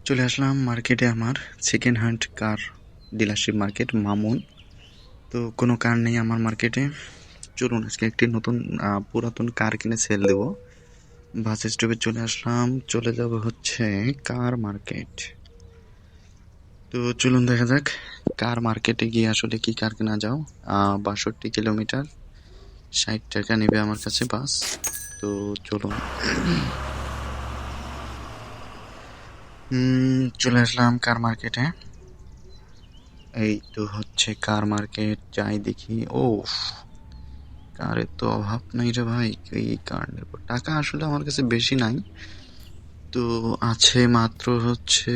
চলে আসলাম মার্কেটে, আমার সেকেন্ড হ্যান্ড কার ডিলারশিপ মার্কেট মামুন। তো কোনো কার নেই আমার মার্কেটে। চলুন আজকে একটি নতুন পুরাতন কার কিনে সেল দেবো। বাস স্টপে চলে আসলাম, চলে যাব হচ্ছে কার মার্কেট। তো চলুন দেখা যাক কার মার্কেটে গিয়ে আসলে কি কার কেনা যাও। 62 কিলোমিটার, 60 টাকা নেবে আমার কাছে বাস। তো চলুন চলে আসলাম কার মার্কেটে। এই তো হচ্ছে কার মার্কেট, যাই দেখি। ও, কারের তো অভাব নাই রে ভাই। এই কার নেব, টাকা আসলে আমার কাছে বেশি নাই। তো আছে মাত্র হচ্ছে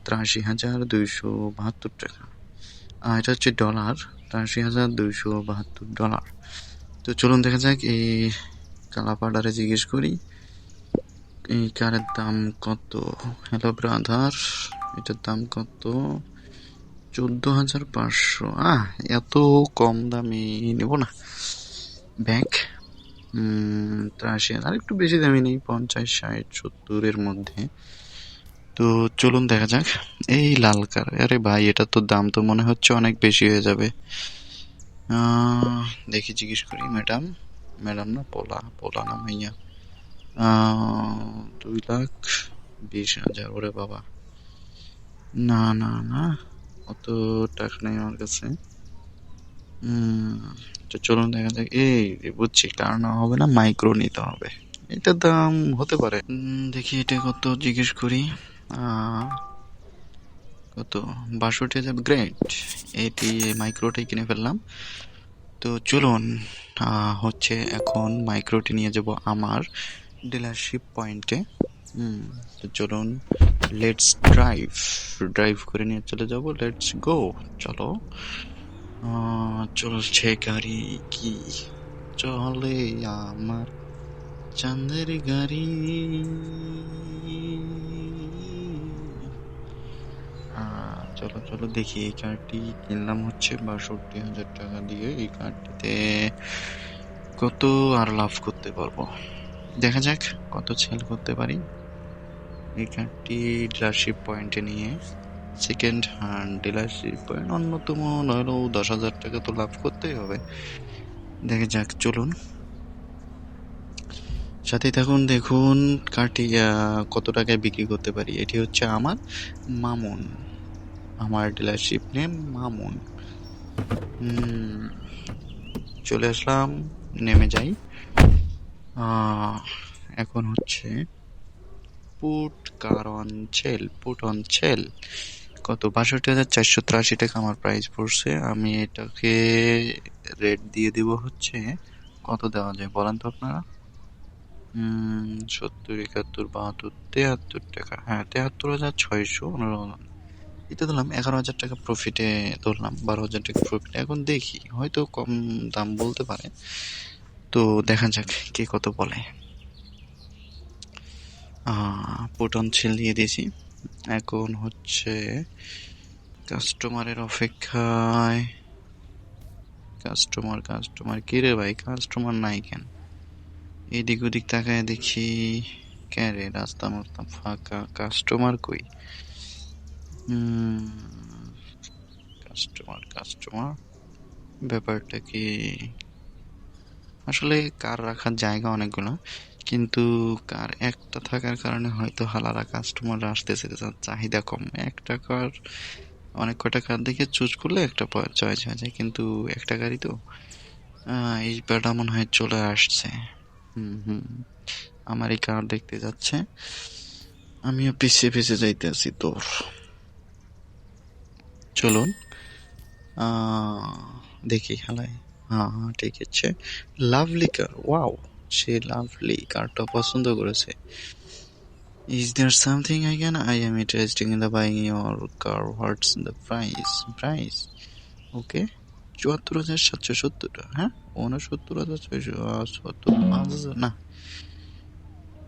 83,272 টাকা। এটা হচ্ছে ডলার, 83,272 ডলার। তো চলুন দেখা যাক, এই কালাপাড়ারে জিজ্ঞেস করি এই কারের দাম কত। হ্যালো ব্রাদার, এটার দাম কত? 14,500। এত কম দামে নেব না। ব্যাগ 83,000, আর একটু বেশি দামি নেই, 50, 60, 70-এর মধ্যে। তো চলুন দেখা যাক এই লাল কার। আরে ভাই, এটা তো দাম তো মনে হচ্ছে অনেক বেশি হয়ে যাবে। দেখি জিজ্ঞেস করি। ম্যাডাম, ম্যাডাম না, পোলা, পোলা না মাইয়া। 2,20,000। ওরে বাবা, না না না, অত টাকা নেই আমার কাছে। তো চলুন দেখা যাক। এই বুঝছি, কার নেওয়া হবে না, মাইক্রো নিতে হবে। এটার দাম হতে পারে, দেখি এটা কত জিজ্ঞেস করি। কত? 62,000। গ্রেট, এটি মাইক্রোটাই কিনে ফেললাম। তো চলুন হচ্ছে এখন মাইক্রোটি নিয়ে যাব আমার ডিলারশিপ পয়েন্টে। তো চলুন, লেটস ড্রাইভ। ড্রাইভ করে নিয়ে চলে যাব, লেটস গো। চলো। চলছে গাড়ি, কি চলে আমার চাঁদের গাড়ি। চলো চলো দেখি, এই কারটি কিনলাম হচ্ছে 62,000 টাকা দিয়ে। এই কারটিতে কত আর লাভ করতে পারবো, দেখা যাক কত সেল করতে পারি এই কারটি ডিলারশিপ পয়েন্টে নিয়ে। সেকেন্ড হ্যান্ড ডিলারশিপ পয়েন্ট, অন্যতম নইলেও 10,000 টাকা তো লাভ করতেই হবে। দেখা যাক, চলুন সাথে থাকুন, দেখুন কারটি কত টাকায় বিক্রি করতে পারি। এটি হচ্ছে আমার মামুন, আমার ডিলারশিপ নেম মামুন। চলে আসলাম, নেমে যাই। এখন হচ্ছে put car on sell, put on sell. কত? 62,483 টাকা আমার প্রাইস পড়ছে। আমি এটাকে রেট দিয়ে দিব হচ্ছে, কত দেওয়া যায় বলেন তো আপনারা? 70, 71, 72, 73 টাকা। হ্যাঁ, 73,619। এটা ধরলাম 11,000 টাকা প্রফিটে, ধরলাম 12,000 টাকা প্রফিট। এখন দেখি, হয়তো কম দাম বলতে পারে। তো দেখা যাক কে কত বলে। পুট অন সেল দিয়ে দিয়েছি। এখন হচ্ছে কাস্টমারের অপেক্ষায়। কাস্টমার কাস্টমার কি রে ভাই, কাস্টমার নাই কেন? এদিক ওদিক তাকায় দেখি, কে রে, রাস্তা মাস্তা ফাঁকা, কাস্টমার কই? কাস্টমার কাস্টমার, ব্যাপারটা কি? আসলে কার রাখার জায়গা অনেকগুলো, কিন্তু কার একটা থাকার কারণে হয়তো হালারা কাস্টমার আসতেছে, চাহিদা কম। একটা কার, অনেক কটা কার দেখে চুজ করলে একটা চয়েস হয়ে যায়, কিন্তু একটা গাড়ি তো। এই ব্যাটা মনে হয় চলে আসছে। আমার এই কার দেখতে যাচ্ছে, আমিও পিছিয়ে পিছিয়ে যাইতে আছি। তো চলুন দেখি হালাই। হ্যাঁ ঠিক আছে, লাভলি কার, ওয়াও, সে লাভলি কারটা পছন্দ করেছে। Is there something I am interested in the buying your car? What's the price? Okay, 74,770 টাকা। হ্যাঁ, 69,670, 5,000 না,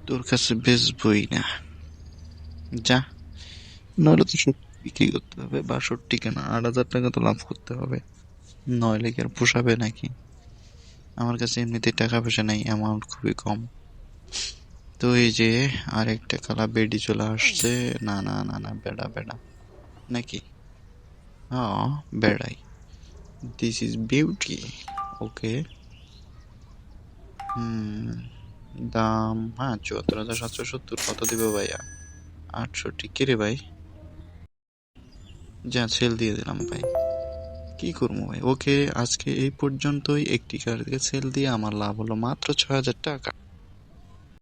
তোর কাছে বেচবই না, যা। নইলে তো সত্যি বিক্রি করতে হবে। 62 কেন, 8,000 টাকা তো লাভ করতে হবে, নইলে কি আর পোষাবে নাকি? আমার কাছে এমনিতেই টাকা পয়সা নাই, অ্যামাউন্ট খুবই কম। তো এই যে আরেকটা কালা বেডি চলে আসছে। না না না না, বেড়া বেড়া নাকি? হ্যাঁ, বেড়াই। This is beauty. Okay. Hmm. দাম, হ্যাঁ, ৭৪,৭৭০। কত দিবে ভাইয়া? ৬৮। কে রে ভাই? যা, সেল দিয়ে দিলাম ভাই। কি করবো ভাই? ওকে, আজকে এই পর্যন্তই। একটি কার্ডকে সেল দিয়ে আমার লাভ হলো মাত্র ৬,০০০ টাকা।